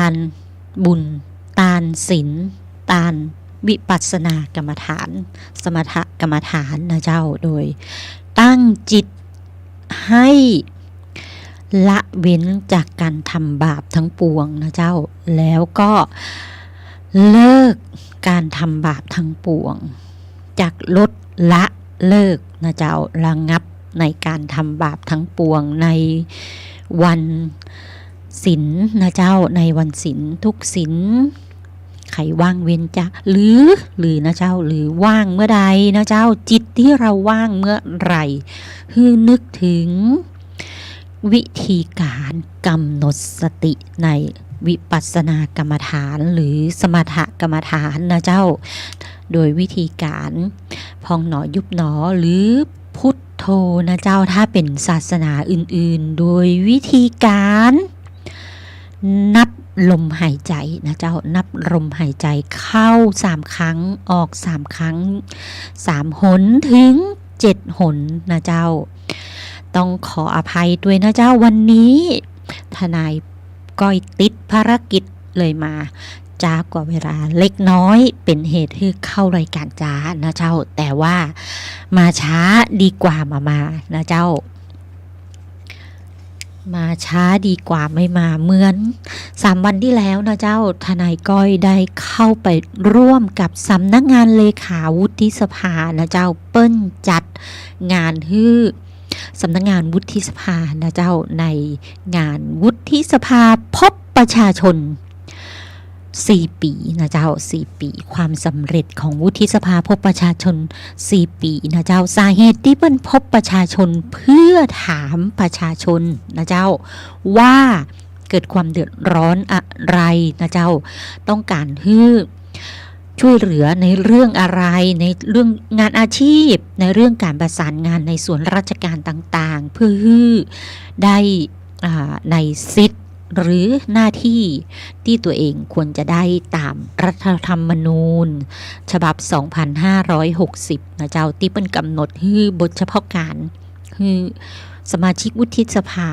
านบุญตานศีลตานวิปัสสนากรรมฐานสมถกรรมฐานนะเจ้าโดยตั้งจิตให้ละเว้นจากการทำบาปทั้งปวงนะเจ้าแล้วก็เลิกการทำบาปทั้งปวงจากลดละเลิกนะเจ้าระงับในการทำบาปทั้งปวงในวันศีลนะเจ้าในวันศีลทุกศีลใครว่างเว้นจ้ะหรือนะเจ้าหรือว่างเมื่อใดนะเจ้าจิตที่เราว่างเมื่อไหร่คือนึกถึงวิธีการกำหนดสติในวิปัสสนากรรมฐานหรือสมถกรรมฐานนะเจ้าโดยวิธีการพองหนอยุบหนอหรือพุทโธนะเจ้าถ้าเป็นศาสนาอื่นๆโดยวิธีการนับลมหายใจนะเจ้านับลมหายใจเข้า3ครั้งออก3ครั้ง3หนถึง7หนนะเจ้าต้องขออภัยด้วยนะเจ้าวันนี้ทนายก้อยติดภารกิจเลยมาจ้ากว่าเวลาเล็กน้อยเป็นเหตุให้เข้ารายการจ้านะเจ้าแต่ว่ามาช้าดีกว่ามานะเจ้ามาช้าดีกว่าไม่มาเหมือน3วันที่แล้วนะเจ้าทนายก้อยได้เข้าไปร่วมกับสำนักงานเลขาวุฒิสภานะเจ้าเปิ้ลจัดงานฮื้อสำนักงานวุฒิสภานะเจ้าในงานวุฒิสภาพบประชาชน4 ปีนะเจ้า4 ปีความสำเร็จของวุฒิสภาพบประชาชน4 ปีนะเจ้าสาเหตุที่เปิ้ลพบประชาชนเพื่อถามประชาชนนะเจ้าว่าเกิดความเดือดร้อนอะไรนะเจ้าต้องการฮื้อช่วยเหลือในเรื่องอะไรในเรื่องงานอาชีพในเรื่องการประสานงานในส่วนราชการต่างๆเพื่อได้ในสิทธิหรือหน้าที่ที่ตัวเองควรจะได้ตามรัฐธรรมนูญฉบับ 2560 นะเจ้าที่เป็นกำหนดคือบทเฉพาะการคือสมาชิกวุฒิสภา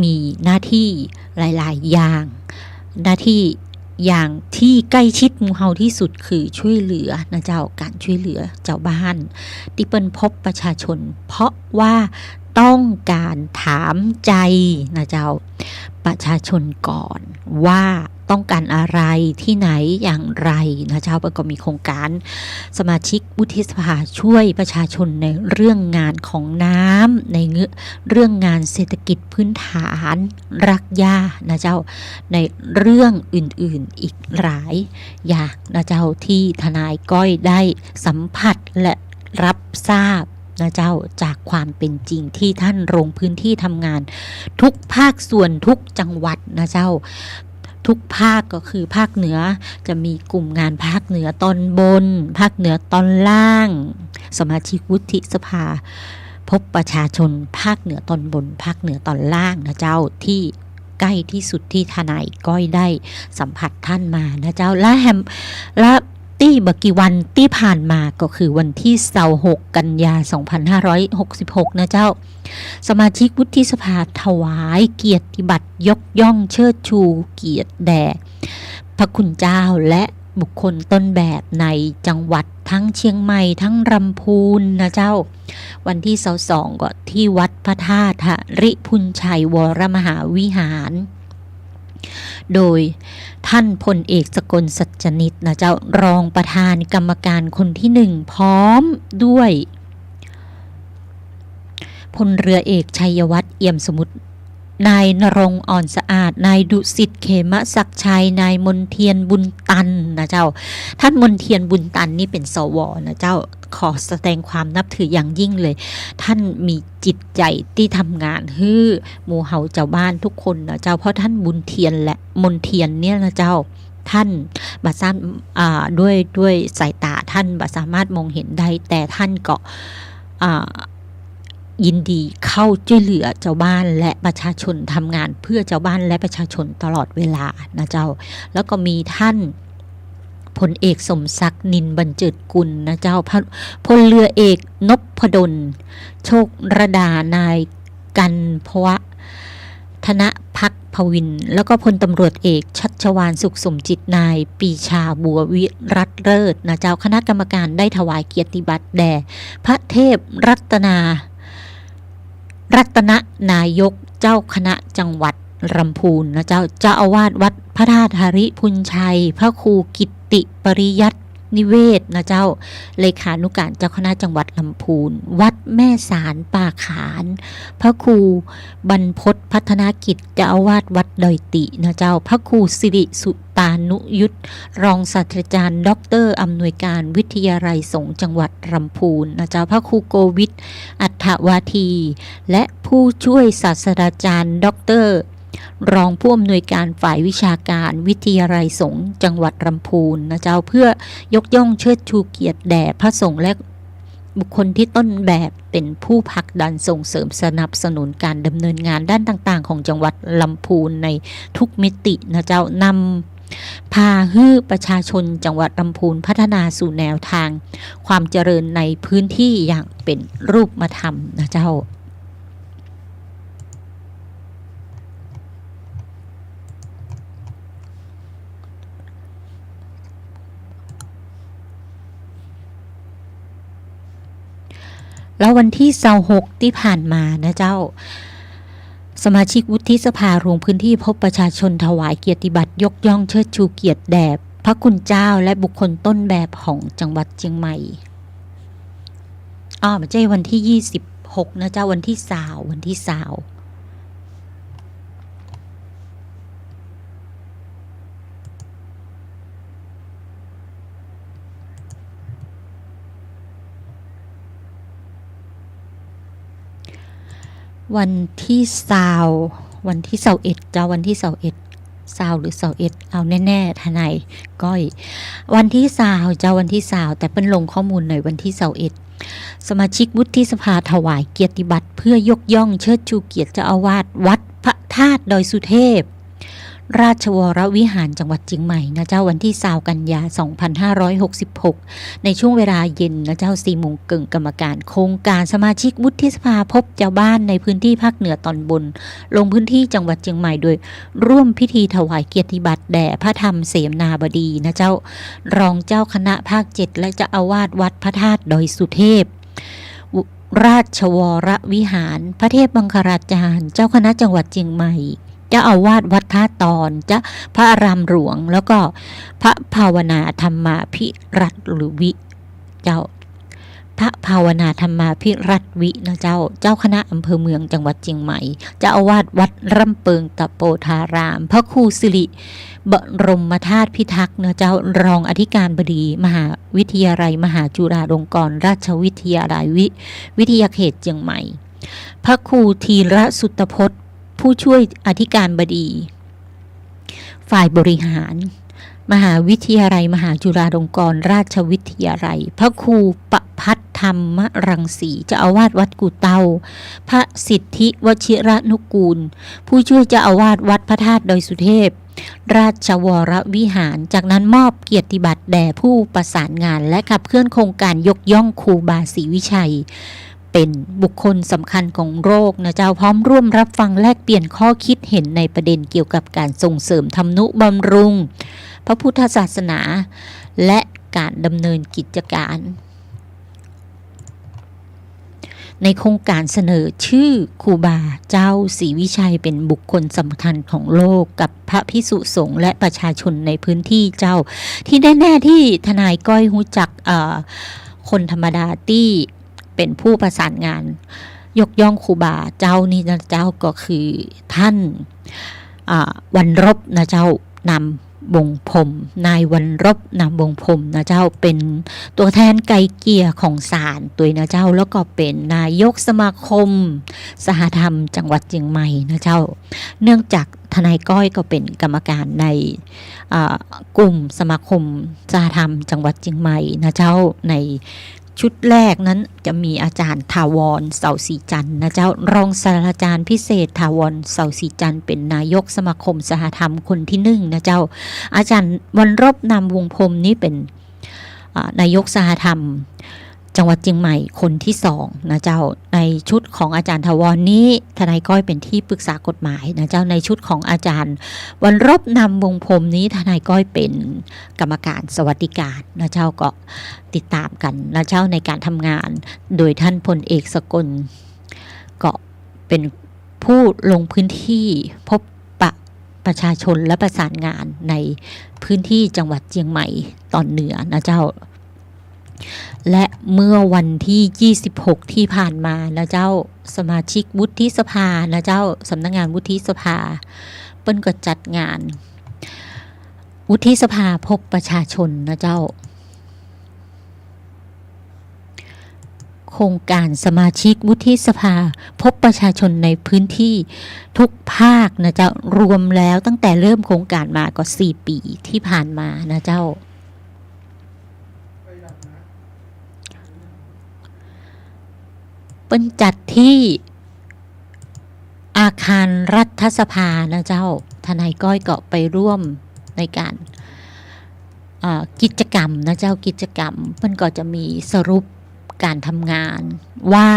มีหน้าที่หลายๆอย่างหน้าที่อย่างที่ใกล้ชิดหมู่เฮาที่สุดคือช่วยเหลือนะเจ้าการช่วยเหลือเจ้าบ้านที่เปิ้นพบประชาชนเพราะว่าต้องการถามใจนะเจ้าประชาชนก่อนว่าต้องการอะไรที่ไหนอย่างไรนะเจ้าก็มีโครงการสมาชิกวุฒิสภาช่วยประชาชนในเรื่องงานของน้ำในเรื่องงานเศรษฐกิจพื้นฐานรักหญ้านะเจ้าในเรื่องอื่นๆอีกหลายอย่างนะเจ้าที่ทนายก้อยได้สัมผัสและรับทราบนะเจ้าจากความเป็นจริงที่ท่านลงพื้นที่ทำงานทุกภาคส่วนทุกจังหวัดนะเจ้าทุกภาคก็คือภาคเหนือจะมีกลุ่มงานภาคเหนือตอนบนภาคเหนือตอนล่างสมาชิกวุฒิสภาพบประชาชนภาคเหนือตอนบนภาคเหนือตอนล่างนะเจ้าที่ใกล้ที่สุดที่ทนายก้อยได้สัมผัสท่านมานะเจ้าและที่บกี่วันที่ผ่านมาก็คือวันที่26 กันยา 2566 นะเจ้าสมาชิกวุฒิสภาถวายเกียรติบัตรยกย่องเชิดชูเกียรติแด่พระคุณเจ้าและบุคคลต้นแบบในจังหวัดทั้งเชียงใหม่ทั้งลำพูนนะเจ้าวันที่22ก็ที่วัดพระธาตุริพุนชัยวรมหาวิหารโดยท่านพลเอกสกลสัจนิตนะเจ้ารองประธานกรรมการคนที่1พร้อมด้วยพลเรือเอกชัยวัฒน์เอี่ยมสมุทรนายณรงค์อ่อนสะอาดนายดุสิตเขมศักดิ์ชัยนายมนเทียนบุญตันนะเจ้าท่านมนเทียนบุญตันนี่เป็นสวนะเจ้าขอแสดงความนับถืออย่างยิ่งเลยท่านมีจิตใจที่ทำงานหมู่เฮาเจ้าบ้านทุกคนนะเจ้าเพราะท่านบุญเทียนและมนเทียนเนี่ยนะเจ้าท่านบัสามด้วยสายตาท่านบัสามารถมองเห็นได้แต่ท่านก็ยินดีเข้าช่วยเหลือเจ้าบ้านและประชาชนทำงานเพื่อเจ้าบ้านและประชาชนตลอดเวลานะเจ้าแล้วก็มีท่านพลเอกสมศักดิ์นินบรรเจิดกุลนะเจ้าพลเรือเอกนพดลโชคระดานายกันพวะธนพักพ พวินทร์แล้วก็พลตำรวจเอกชัชวาลสุขสมจิตนายปีชาบัววิรัตเลิศนะเจ้าคณะกรรมการได้ถวายเกียรติบัตรแด่พระเทพรัตนนายกเจ้าคณะจังหวัดลำพูนนะเจ้าอาวาสวัดพระธาตุหริพุนชัยพระครูกิตติปริยัตินิเวศนะเจ้าเลขานุการเจ้าคณะจังหวัดลำพูนวัดแม่สารป่าขานพระครูบรรพตพัฒนากิจเจ้าอาวาสวัดดอยตินะเจ้าพระครูสิริสุตานุยุทธรองศาสตราจารย์ด็อกเตอร์อำนวยการวิทยาลัยสงฆ์จังหวัดลำพูนนะเจ้าพระครูโกวิทอัฏฐวาทีและผู้ช่วยศาสตราจารย์ด็อกเตอร์รองผู้อำนวยการฝ่ายวิชาการวิทยาลัยสงฆ์จังหวัดลำพูนนะเจ้าเพื่อยกย่องเชิดชูเกียรติแด่พระสงฆ์และบุคคลที่ต้นแบบเป็นผู้ผลักดันส่งเสริมสนับสนุนการดำเนินงานด้านต่างๆของจังหวัดลำพูนในทุกมิตินะเจ้านำพาให้ประชาชนจังหวัดลำพูนพัฒนาสู่แนวทางความเจริญในพื้นที่อย่างเป็นรูปธรรมนะเจ้าแล้ววันที่26ที่ผ่านมานะเจ้าสมาชิกวุฒิสภาลงพื้นที่พบประชาชนถวายเกียรติบัตรยกย่องเชิดชูเกียรติแด่พระคุณเจ้าและบุคคลต้นแบบของจังหวัดเชียงใหม่ไม่ใช่วันที่26นะเจ้าวันที่20วันที่21เจ้าวันที่21หรือ21เอาแน่ๆทนายก้อยวันที่20เจ้าวันที่20แต่เป็นลงข้อมูลหน่อยวันที่21สมาชิกวุฒิสภาถวายเกียรติบัตรเพื่อยกย่องเชิดชูเกียรติเจ้าอาวาสวัดพระธาตุดอยสุเทพราชวรวิหารจังหวัดเชียงใหม่นะเจ้าวันที่20กันยายน2566ในช่วงเวลาเย็นนะเจ้า4 โมงครึ่งกรรมการโครงการสมาชิกวุฒิสภาพบเจ้าบ้านในพื้นที่ภาคเหนือตอนบนลงพื้นที่จังหวัดเชียงใหม่โดยร่วมพิธีถวายเกียรติบัตรแด่พระธรรมเสนาบดีนะเจ้ารองเจ้าคณะภาค7และเจ้าอาวาสวัดพระธาตุดอยสุเทพราชวรวิหารพระเทพมังคลาจารย์เจ้าคณะจังหวัดเชียงใหม่เจ้าอาวาสวัดท่าตอนเจ้าพระอารามหลวงแล้วก็พระภาวนาธรรมาภิรัตน์หรือวิเจ้าพระภาวนาธรรมาภิรัตน์วินะเจ้าคณะอำเภอเมืองจังหวัดเชียงใหม่เจ้าอาวาสวัดร่ำเปิงตะโปธารามพระครูสิริบรมธาตุพิทักษ์เจ้ารองอธิการบดีมหาวิทยาลัยมหาจุฬาลงกรณราชวิทยาลัยวิทยาเขตเชียงใหม่พระครูธีรสุตพจน์ผู้ช่วยอธิการบดีฝ่ายบริหารมหาวิทยาลัยมหาจุฬาลงกรณราชวิทยาลัยพระครูประภัทรธรรมรังสีเจ้าอาวาสวัดกู่เตาพระสิทธิวชิรนุกูลผู้ช่วยเจ้าอาวาสวัดพระธาตุดอยสุเทพราชวรวิหารจากนั้นมอบเกียรติบัตรแด่ผู้ประสานงานและขับเคลื่อนโครงการยกย่องครูบาศรีวิชัยเป็นบุคคลสำคัญของโลกนะเจ้าพร้อมร่วมรับฟังแลกเปลี่ยนข้อคิดเห็นในประเด็นเกี่ยวกับการส่งเสริมทำนุบำรุงพระพุทธศาสนาและการดำเนินกิจการในโครงการเสนอชื่อครูบาเจ้าศรีวิชัยเป็นบุคคลสำคัญของโลกกับพระภิกษุสงฆ์และประชาชนในพื้นที่เจ้าที่แน่ๆที่ทนายก้อยหูจักคนธรรมดาที่เป็นผู้ประสานงานยกย่องครูบาเจ้านี่นะเจ้าก็คือท่านวันรบนะเจ้านำบงพรมนายวันรบนำบงพรมนะเจ้าเป็นตัวแทนไกลเกลี่ยของศาลตัวนะเจ้าแล้วก็เป็นนายกสมาคมสหธรรมจังหวัดเชียงใหม่นะเจ้าเนื่องจากทนายก้อยก็เป็นกรรมการในกลุ่มสมาคมสหธรรมจังหวัดเชียงใหม่นะเจ้าในชุดแรกนั้นจะมีอาจารย์ถาวรเสาศรีจันทร์นะเจ้ารองศาสตราจารย์พิเศษถาวรเสาศรีจันทร์เป็นนายกสมาคมสหธรรมคนที่1นะเจ้าอาจารย์วันรบนำวงพรมนี้เป็นนายกสหธรรม จังหวัดเชียงใหม่คนที่2นะเจ้าในชุดของอาจารย์ถาวรนี้ทนายก้อยเป็นที่ปรึกษากฎหมายนะเจ้าในชุดของอาจารย์วันรบนำวงพรมนี้ทนายก้อยเป็นกรรมการสวัสดิการนะเจ้าก็ติดตามกันนะเจ้าในการทำงานโดยท่านพลเอกสกลก็เป็นผู้ลงพื้นที่พบปะประชาชนและประสานงานในพื้นที่จังหวัดเชียงใหม่ตอนเหนือนะเจ้าและเมื่อวันที่26ที่ผ่านมานะเจ้าสมาชิกวุฒิสภานะเจ้าสำนักงานวุฒิสภาเปิ้นก็จัดงานวุฒิสภาพบประชาชนนะเจ้าโครงการสมาชิกวุฒิสภาพบประชาชนในพื้นที่ทุกภาคนะเจ้ารวมแล้วตั้งแต่เริ่มโครงการมาก็4 ปีที่ผ่านมานะเจ้าเปิ้นจัดที่อาคารรัฐสภานะเจ้าทนายก้อยก็ไปร่วมในการกิจกรรมนะเจ้ากิจกรรมเปิ้นก็จะมีสรุปการทำงานว่า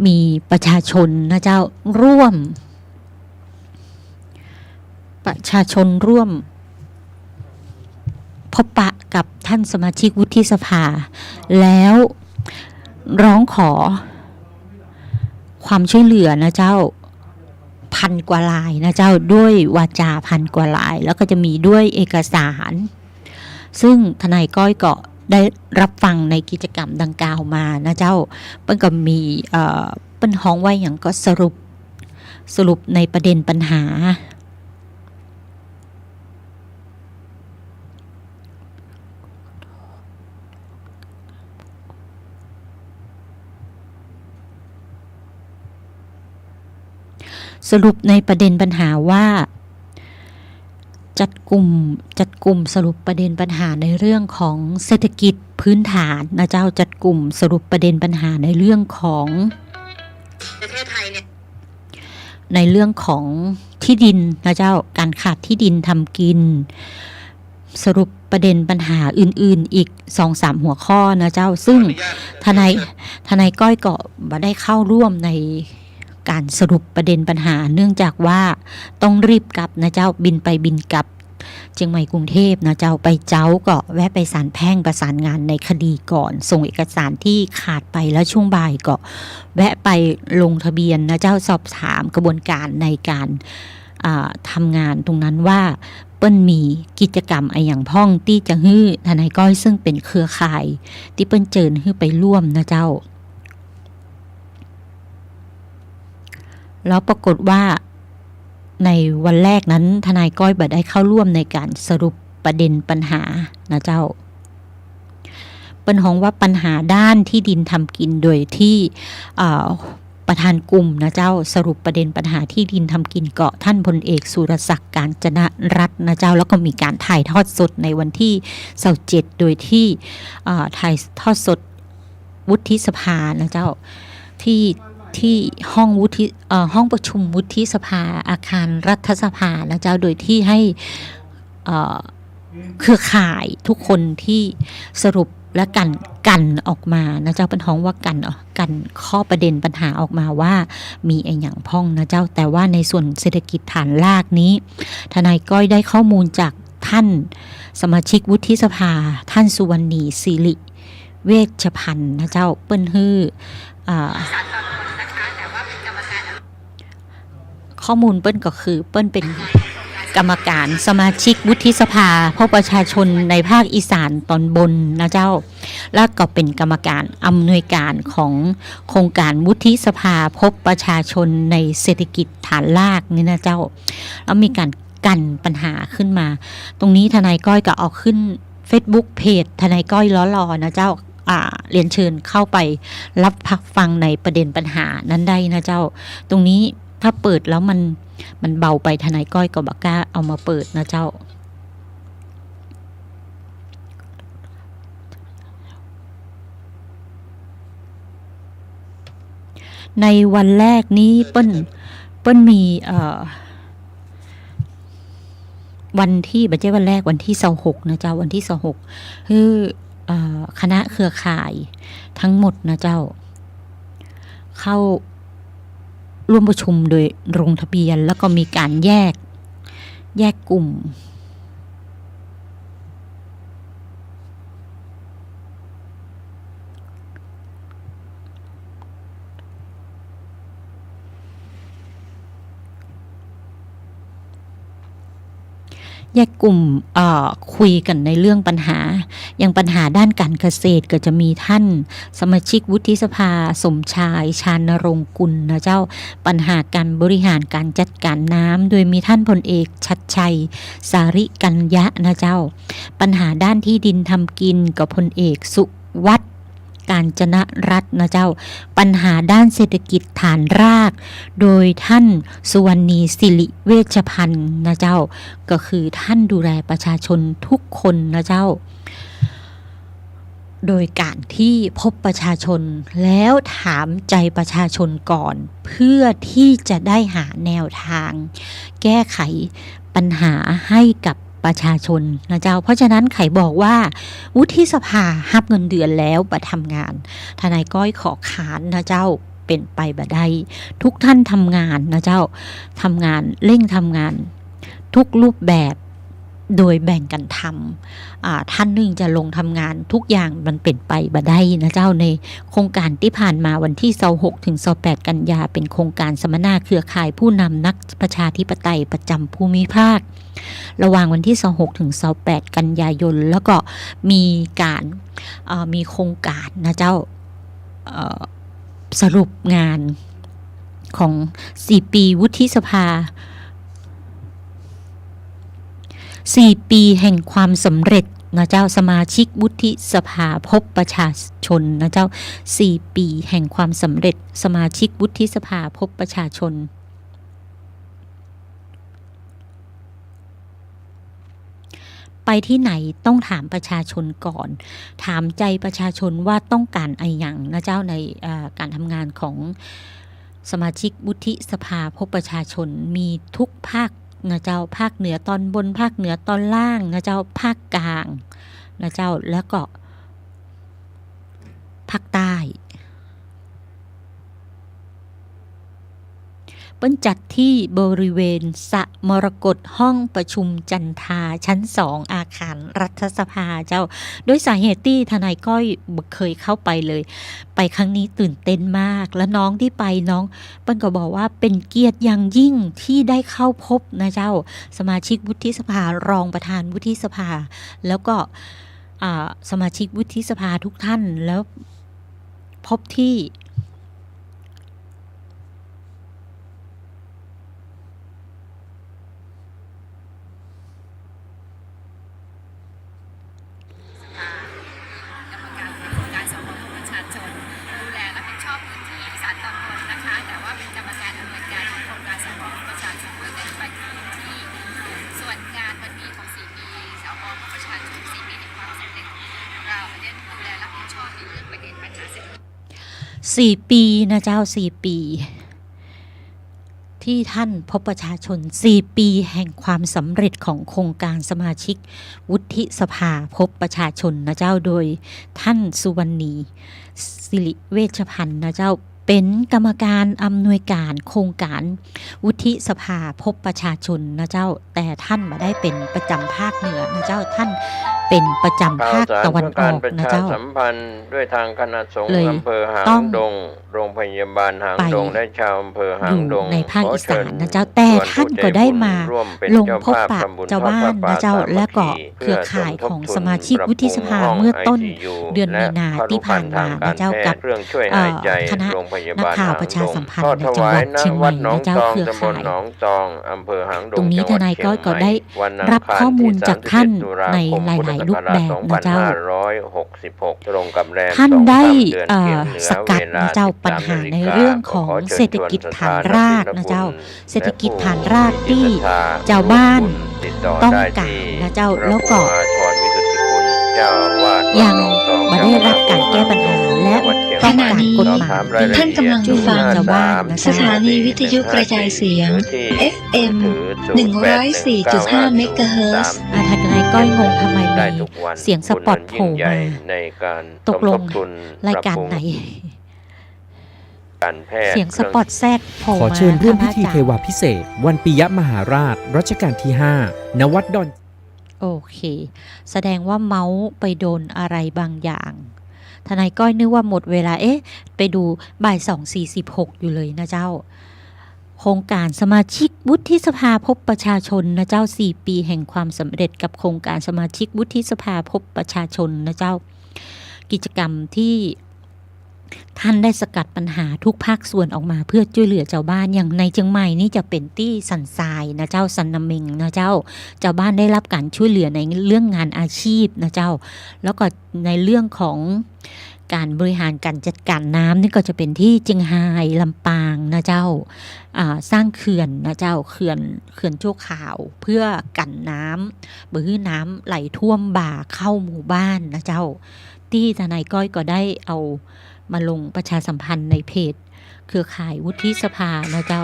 มีประชาชนนะเจ้าร่วมพบปะกับท่านสมาชิกวุฒิสภาแล้วร้องขอความช่วยเหลือนะเจ้า1,000 กว่าลายนะเจ้าด้วยวาจา1,000 กว่าลายแล้วก็จะมีด้วยเอกสารซึ่งทนายก้อยก็ได้รับฟังในกิจกรรมดังกล่าวมานะเจ้าเปิ้นก็มีเปิ้นฮ้องไว้อย่างก็สรุปในประเด็นปัญหาว่าจัดกลุ่มสรุปประเด็นปัญหาในเรื่องของเศรษฐกิจพื้นฐานนะเจ้าจัดกลุ่มสรุปประเด็นปัญหาในเรื่องของประเทศไทยเนี่ยในเรื่องของที่ดินนะเจ้าการขาดที่ดินทำกินสรุปประเด็นปัญหาอื่นๆอีก 2-3 หัวข้อนะเจ้าซึ่งทนายก้อยก็บ่ได้เข้าร่วมในการสรุปประเด็นปัญหาเนื่องจากว่าต้องรีบกลับนะเจ้าบินไปบินกลับเชียงใหม่กรุงเทพนะเจ้าไปเจ้าก็แวะไปศาลแพ่งประสานงานในคดีก่อนส่งเอกสารที่ขาดไปแล้วช่วงบ่ายก็แวะไปลงทะเบียนนะเจ้าสอบถามกระบวนการในการทำงานตรงนั้นว่าเปิ้นมีกิจกรรมอะไรอย่างพ้องที่จะฮื้อทนายก้อยซึ่งเป็นเครือข่ายที่เปิ้นเจิญฮื้อไปร่วมนะเจ้าแล้วปรากฏว่าในวันแรกนั้นทนายก้อยบ่ได้เข้าร่วมในการสรุปประเด็นปัญหานะเจ้าเปิ้นฮ้องว่าปัญหาด้านที่ดินทำกินโดยที่ประธานกลุ่มนะเจ้าสรุปประเด็นปัญหาที่ดินทำกินเกาะท่านพลเอกสุรศักดิ์การจนรัตน์นะเจ้าแล้วก็มีการถ่ายทอดสดในวันที่27โดยที่ถ่ายทอดสดวุฒิสภานะเจ้าที่ห้องประชุมวุฒิสภาอาคารรัฐสภานะเจ้าโดยที่ให้เครือข่ายทุกคนที่สรุปและกันออกมานะเจ้าเป็นห้องว่ากันข้อประเด็นปัญหาออกมาว่ามีไอ้หยังพ้องนะเจ้าแต่ว่าในส่วนเศรษฐกิจฐานรากนี้ทนายก้อยได้ข้อมูลจากท่านสมาชิกวุฒิสภาท่านสุวรรณีศิริเวชพันธ์นะเจ้าเปิ้นฮื้อข้อมูลเปิ้นก็คือเปิ้นเป็นกรรมการสมาชิกวุฒิสภาพบประชาชนในภาคอีสานตอนบนนะเจ้าแล้วก็เป็นกรรมการอำนวยการของโครงการวุฒิสภาพบประชาชนในเศรษฐกิจฐานรากนี่นะเจ้าแล้วมีการกันปัญหาขึ้นมาตรงนี้ทนายก้อยก็เอาขึ้น Facebook เพจทนายก้อยล้อรอนะเจ้าเรียนเชิญเข้าไปรับฟังในประเด็นปัญหานั้นได้นะเจ้าตรงนี้ถ้าเปิดแล้วมันเบาไปทนายก้อยก็บ่กล้าเอามาเปิดนะเจ้าในวันแรกนี้เปิ้นมีวันที่บัดเจ้วันแรกวันที่26นะเจ้าวันที่26คือ คณะเครือข่ายทั้งหมดนะเจ้าเข้าร่วมประชุมโดยลงทะเบียนแล้วก็มีการแยกกลุ่มคุยกันในเรื่องปัญหาอย่างปัญหาด้านการเกษตรก็จะมีท่านสมาชิกวุฒิสภาสมชายชานรงค์กุลนะเจ้าปัญหาการบริหารการจัดการน้ำโดยมีท่านพลเอกชัดชัยสาริกัญญะนะเจ้าปัญหาด้านที่ดินทำกินกับพลเอกสุวัฒน์การจนรัตน์นะเจ้าปัญหาด้านเศรษฐกิจฐานรากโดยท่านสุวรรณีศิริเวชพันธ์นะเจ้าก็คือท่านดูแลประชาชนทุกคนนะเจ้าโดยการที่พบประชาชนแล้วถามใจประชาชนก่อนเพื่อที่จะได้หาแนวทางแก้ไขปัญหาให้กับประชาชนนะเจ้าเพราะฉะนั้นไขบอกว่าวุฒิสภารับเงินเดือนแล้วมาทำงานทนายก้อยขอขานนะเจ้าเป็นไปบ่ได้ทุกท่านทำงานนะเจ้าทำงานเร่งทำงานทุกรูปแบบโดยแบ่งกันทำท่านหนึ่งจะลงทำงานทุกอย่างมันเป็นไปบ่ได้นะเจ้าในโครงการที่ผ่านมาวันที่26ถึง28กันยาเป็นโครงการสัมมนาเครือข่ายผู้นำนักประชาธิปไตยประจำภูมิภาคระหว่างวันที่26ถึง28กันยายนแล้วก็มีการมีโครงการนะเจ้าสรุปงานของ4ปีวุฒิสภา4ปีแห่งความสำเร็จนะเจ้าสมาชิกวุฒิสภาพบประชาชนนะเจ้า4ปีแห่งความสำเร็จสมาชิกวุฒิสภาพบประชาชนไปที่ไหนต้องถามประชาชนก่อนถามใจประชาชนว่าต้องการอะไรอย่างนะเจ้าในการทำงานของสมาชิกวุฒิสภาพบประชาชนมีทุกภาคนะเจ้าภาคเหนือตอนบนภาคเหนือตอนล่างนะเจ้าภาคกลางนะเจ้าแล้วก็ภาคใต้เปิ้นจัดที่บริเวณสระมรกตห้องประชุมจันทาชั้น2อาคารรัฐสภาเจ้าโดยสาเหตุที่ทนายก้อยเคยเข้าไปเลยไปครั้งนี้ตื่นเต้นมากและน้องที่ไปน้องเปิ้นก็บอกว่าเป็นเกียรติอย่างยิ่งที่ได้เข้าพบนะเจ้าสมาชิกวุฒิสภารองประธานวุฒิสภาแล้วก็สมาชิกวุฒิสภาทุกท่านแล้วพบที่4 ปีนะเจ้า4 ปีที่ท่านพบประชาชน4 ปีแห่งความสำเร็จของโครงการสมาชิกวุฒิสภาพบประชาชนนะเจ้าโดยท่านสุวรรณีศิริเวชพันธ์นะเจ้าเป็นกรรมการอำนวยการโครงการวุฒิสภาพบประชาชนนะเจ้าแต่ท่านมาได้เป็นประจำภาคเหนือนะเจ้าท่านเป็นประจำภาคตะวันออกนะเจ้าสัมพันธ์ด้วยทางคณะสงฆ์อำเภอหางดงโรงพยาบาลหางดงและชาวอำเภอหางดงในภาคอีสานนะเจ้าแต่ท่านก็ได้มาลงพบปะเจ้าบ้านนะเจ้าและก็เครือข่ายของสมาชิกวุฒิสภาเมื่อต้นเดือนมีนาที่ผ่านมานะเจ้ากับคณะนักข่าวประชาสัมพันธ์ในจังหวัดเชียงใหม่นะเจ้าเครือข่ายตรงนี้ทนายก้อยก็ได้รับข้อมูลจากท่านในหลายๆรูปแบบนะเจ้าท่านได้สกัดนะเจ้าปัญหาในเรื่องของเศรษฐกิจฐานรากนะเจ้าเศรษฐกิจฐานรากที่เจ้าบ้านต้องการนะเจ้าแล้วก็ยังไม่ได้รับการแก้ปัญหาและ วัดเชียง ข ใหม่ ณะนี้ สอบถามรายละ ท่าน เอีย กำลั ด งฟัง 053 สถานีวิทยุกระจายเสียง FM 104.5 เมกะเฮิรตซ์ ทนายก้อยงงทำไม ได้ มี ทุกวัน เสียงสปอตโผล่ บุญยิ่งใหญ่ มา ในการ ตกลง สมทบทุน รายการไหน การแพทย์ เสียงสปอตแทรกโผล่ ขอ มา เชิญร่วมพิธี ค่ะ เทวาพิเศษกวันปิยมหาราชรัชกาลที่ 5 ณ วัดดอน โอเค แสดงว่าเมาส์ไปโดนอะไรบางอย่างทนายก้อยนึกว่าหมดเวลาไปดูบ่าย2:46อยู่เลยนะเจ้า โครงการสมาชิกวุฒิสภาพบประชาชนนะเจ้า4 ปีแห่งความสำเร็จกับโครงการสมาชิกวุฒิสภาพบประชาชนนะเจ้า กิจกรรมที่ท่านได้สกัดปัญหาทุกภาคส่วนออกมาเพื่อช่วยเหลือเจ้าบ้านอย่างในเชียงใหม่นี่จะเป็นที่สันทรายนะเจ้าสันนำเมงนะเจ้าบ้านได้รับการช่วยเหลือในเรื่องงานอาชีพนะเจ้าแล้วก็ในเรื่องของการบริหารการจัดการน้ำนี่ก็จะเป็นที่เชียงรายลำปางนะเจ้าสร้างเขื่อนนะเจ้าเขื่อนชั่วคราวเพื่อกันน้ำบ่ให้น้ำไหลท่วมบ่าเข้าหมู่บ้านนะเจ้าที่ทนายก้อยก็ได้เอามาลงประชาสัมพันธ์ในเพจเครือข่ายวุฒิสภานะเจ้า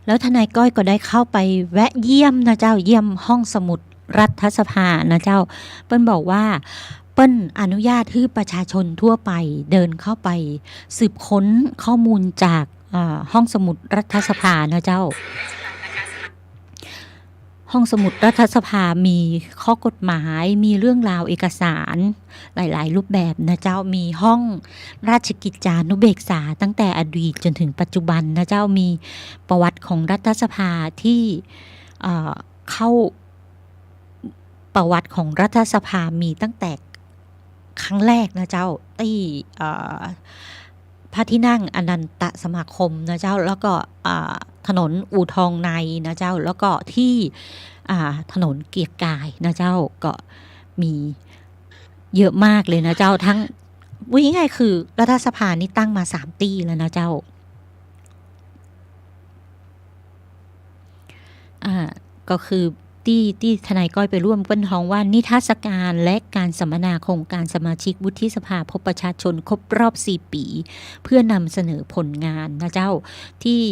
แล้วทนายก้อยก็ได้เข้าไปแวะเยี่ยมนะเจ้าเยี่ยมห้องสมุดรัฐสภานะเจ้าเปิ้ลบอกว่าเปิ้ลอนุญาตให้ประชาชนทั่วไปเดินเข้าไปสืบค้นข้อมูลจากห้องสมุดรัฐสภานะเจ้าห้องสมุดรัฐสภามีข้อกฎหมายมีเรื่องราวเอกสารหลายๆรูปแบบนะเจ้ามีห้องราชกิจจานุเบกษาตั้งแต่อดีตจนถึงปัจจุบันนะเจ้ามีประวัติของรัฐสภาที่เข้าประวัติของรัฐสภามีตั้งแต่ครั้งแรกนะเจ้าที่พระที่นั่งอนันตสมาคมนะเจ้าแล้วก็ถนนอู่ทองในนะเจ้าแล้วก็ที่ถนนเกียรติกายนะเจ้าก็มีเยอะมากเลยนะเจ้าทั้งว่าง่ายๆคือรัฐสภานี่ตั้งมา3 ปีแล้วนะเจ้าก็คือที่ทนายก้อยไปร่วมเป็นท้องว่านิทรรศการและการสัมมนาโครงการสมาชิกวุฒิสภาพบประชาชนครบรอบ4 ปีเพื่อนำเสนอผลงานนะเจ้าที่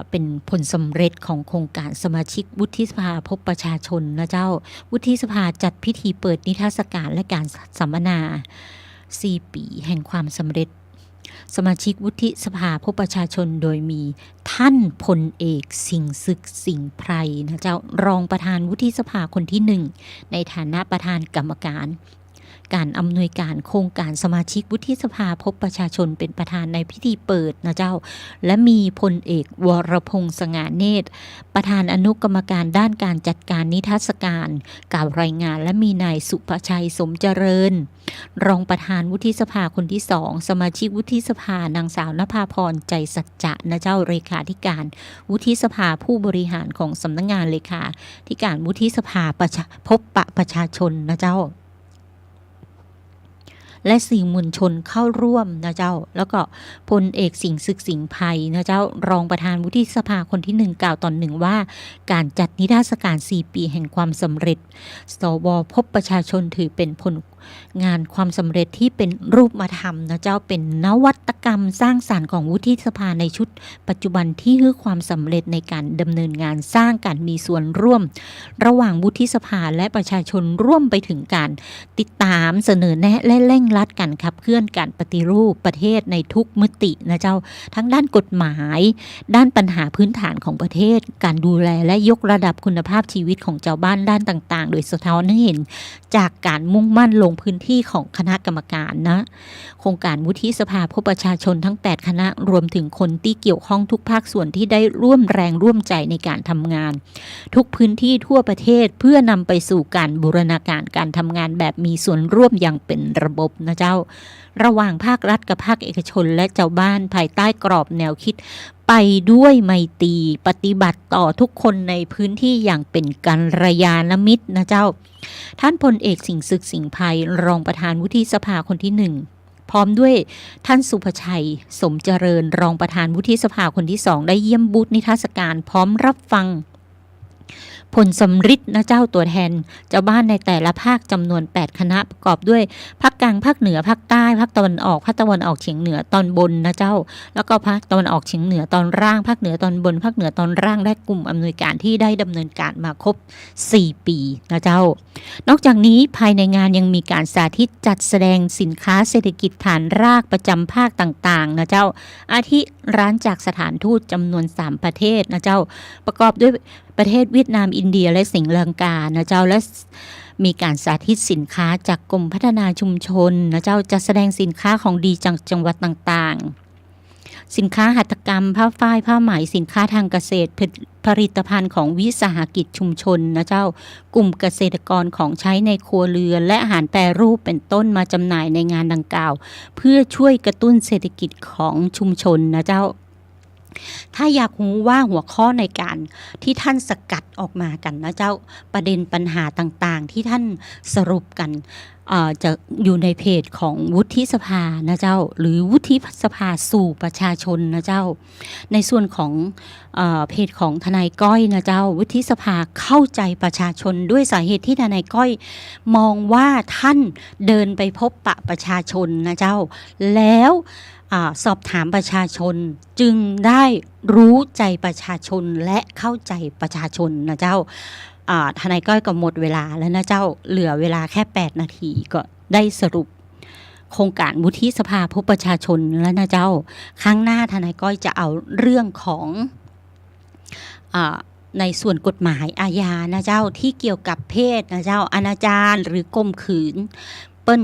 เป็นผลสำเร็จของโครงการสมาชิกวุฒิสภาพบประชาชนนะเจ้าวุฒิสภาจัดพิธีเปิดนิทรรศการและการสัมมนา4 ปีแห่งความสำเร็จสมาชิกวุฒิสภาพบประชาชนโดยมีท่านพลเอกสิงห์ศึกสิงห์ไพรนะเจ้ารองประธานวุฒิสภาคนที่1ในฐานะประธานกรรมการการอำนวยการโครงการสมาชิกวุฒิสภาพบประชาชนเป็นประธานในพิธีเปิดนะเจ้าและมีพลเอกวรพงษ์สง่าเนตรประธานอนุกรรมการด้านการจัดการนิทรรศการกล่าวรายงานและมีนายสุภชัยสมเจริญรองประธานวุฒิสภาคนที่2สมาชิกวุฒิสภานางสาวนภาพรใจสัจจะนะเจ้าเลขาธิการวุฒิสภาผู้บริหารของสำนักงานเลขาธิการวุฒิสภาพบปะประชาชนนะเจ้าและสื่อมวลชนเข้าร่วมนะเจ้าแล้วก็พลเอกสิงห์ศึกสิงห์ไพรนะเจ้ารองประธานวุฒิสภาคนที่1กล่าวตอนหนึ่งว่าการจัดนิทรรศการ4 ปีแห่งความสำเร็จสวพบประชาชนถือเป็นผลงานความสำเร็จที่เป็นรูปธรรมนะเจ้าเป็นนวัตกรรมสร้างสรรค์ของวุฒิสภาในชุดปัจจุบันที่ให้ความสำเร็จในการดำเนินงานสร้างการมีส่วนร่วมระหว่างวุฒิสภาและประชาชนร่วมไปถึงการติดตามเสนอแนะและเร่งรัดการขับเคลื่อนการปฏิรูปประเทศในทุกมิตินะเจ้าทั้งด้านกฎหมายด้านปัญหาพื้นฐานของประเทศการดูแลและยกระดับคุณภาพชีวิตของชาวบ้านด้านต่างๆโดยสะท้อนให้เห็นจากการมุ่งมั่นลงพื้นที่ของคณะกรรมการนะโครงการวุฒิสภาพบประชา ชนทั้ง8คณะรวมถึงคนที่เกี่ยวข้องทุกภาคส่วนที่ได้ร่วมแรงร่วมใจในการทำงานทุกพื้นที่ทั่วประเทศเพื่อนำไปสู่การบูรณาการการทำงานแบบมีส่วนร่วมอย่างเป็นระบบนะเจ้าระหว่างภาครัฐกับภาคเอกชนและเจ้าบ้านภายใต้กรอบแนวคิดไปด้วยไมตรีปฏิบัติต่อทุกคนในพื้นที่อย่างเป็นกัลยาณมิตรนะเจ้าท่านพลเอกสิงห์ศึกสิงห์ไพรองประธานวุฒิสภาคนที่1พร้อมด้วยท่านสุภชัยสมเจริญรองประธานวุฒิสภาคนที่2ได้เยี่ยมบูธนิทรรศการพร้อมรับฟังผลสำฤทธิ์นะเจ้าตัวแทนเจ้าบ้านในแต่ละภาคจำนวน8คณะประกอบด้วยภาคกลางภาคเหนือภาคใต้ภาคตะวันออกภาคตะวันออกเฉียงเหนือตอนบนนะเจ้าแล้วก็ภาคตะวันออกเฉียงเหนือตอนล่างภาคเหนือตอนบนภาคเหนือตอนล่างและกลุ่มอำนวยการที่ได้ดำเนินการมาครบ4ปีนะเจ้านอกจากนี้ภายในงานยังมีการสาธิตจัดแสดงสินค้าเศรษฐกิจฐานรากประจำภาคต่างๆนะเจ้าอาทิร้านจากสถานทูตจำนวน3ประเทศนะเจ้าประกอบด้วยประเทศเวียดนามอินเดียและสิงห์ลังกานะเจ้าและมีการสาธิตสินค้าจากกรมพัฒนาชุมชนนะเจ้าจะแสดงสินค้าของดีจากจังหวัดต่างๆสินค้าหัตถกรรมผ้าฝ้ายผ้าไหมสินค้าทางเกษตรผลิตภัณฑ์ของวิสาหกิจชุมชนนะเจ้ากลุ่มเกษตรกรของใช้ในครัวเรือนและอาหารแปรรูปเป็นต้นมาจำหน่ายในงานดังกล่าวเพื่อช่วยกระตุ้นเศรษฐกิจของชุมชนนะเจ้าถ้าอยากรู้ว่าหัวข้อในการที่ท่านสกัดออกมากันนะเจ้าประเด็นปัญหาต่างๆที่ท่านสรุปกันจะอยู่ในเพจของวุฒิสภานะเจ้าหรือวุฒิสภาสู่ประชาชนนะเจ้าในส่วนของเพจของทนายก้อยนะเจ้าวุฒิสภาเข้าใจประชาชนด้วยสาเหตุที่ทนายก้อยมองว่าท่านเดินไปพบปะประชาชนนะเจ้าแล้วสอบถามประชาชนจึงได้รู้ใจประชาชนและเข้าใจประชาชนนะเจ้าทนายก้อยก็หมดเวลาแล้วนะเจ้าเหลือเวลาแค่8นาทีก็ได้สรุปโครงการวุฒิสภาพบประชาชนแล้วนะเจ้าครั้งหน้าทนายก้อยจะเอาเรื่องของในส่วนกฎหมายอาญานะเจ้าที่เกี่ยวกับเพศนะเจ้าอนาจารหรือข่มขืนเปิ้ล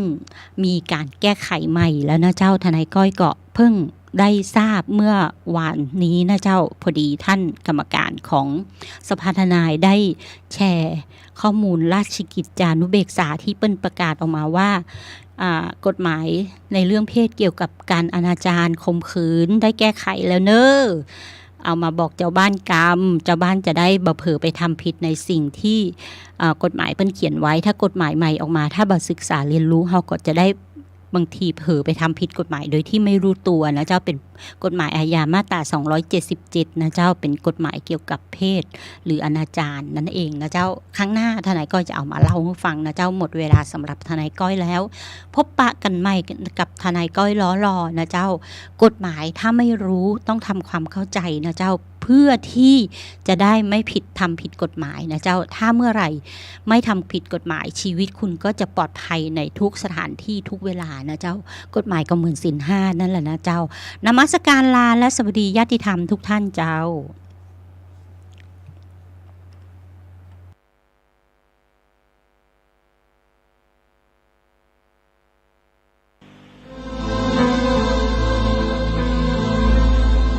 มีการแก้ไขใหม่แล้วนะเจ้าทนายก้อยก็เพิ่งได้ทราบเมื่อวานนี้นะเจ้าพอดีท่านกรรมการของสภาทนายได้แชร์ข้อมูลราชกิจจานุเบกษาที่เปิ้ลประกาศออกมาว่ากฎหมายในเรื่องเพศเกี่ยวกับการอนาจารข่มขืนได้แก้ไขแล้วเนอะเอามาบอกเจ้าบ้านกรรมเจ้าบ้านจะได้บ่เผลอไปทำผิดในสิ่งที่กฎหมายเปิ้ลเขียนไว้ถ้ากฎหมายใหม่ออกมาถ้าบ่ศึกษาเรียนรู้เราก็จะได้บางทีเผลอไปทำผิดกฎหมายโดยที่ไม่รู้ตัวนะเจ้าเป็นกฎหมายอาญามาตรา277นะเจ้าเป็นกฎหมายเกี่ยวกับเพศหรืออนาจารนั่นเองนะเจ้าครั้งหน้าทนายก้อยจะเอามาเล่าให้ฟังนะเจ้าหมดเวลาสำหรับทนายก้อยแล้วพบปะกันใหม่กับทนายก้อยล้อรอนะเจ้ากฎหมายถ้าไม่รู้ต้องทำความเข้าใจนะเจ้าเพื่อที่จะได้ไม่ผิดทำผิดกฎหมายนะเจ้าถ้าเมื่อไหร่ไม่ทำผิดกฎหมายชีวิตคุณก็จะปลอดภัยในทุกสถานที่ทุกเวลานะเจ้ากฎหมายก็เหมือนศีล 5นั่นแหละนะเจ้านมัสการลาและสวัสดีญาติธรรมทุกท่านเจ้า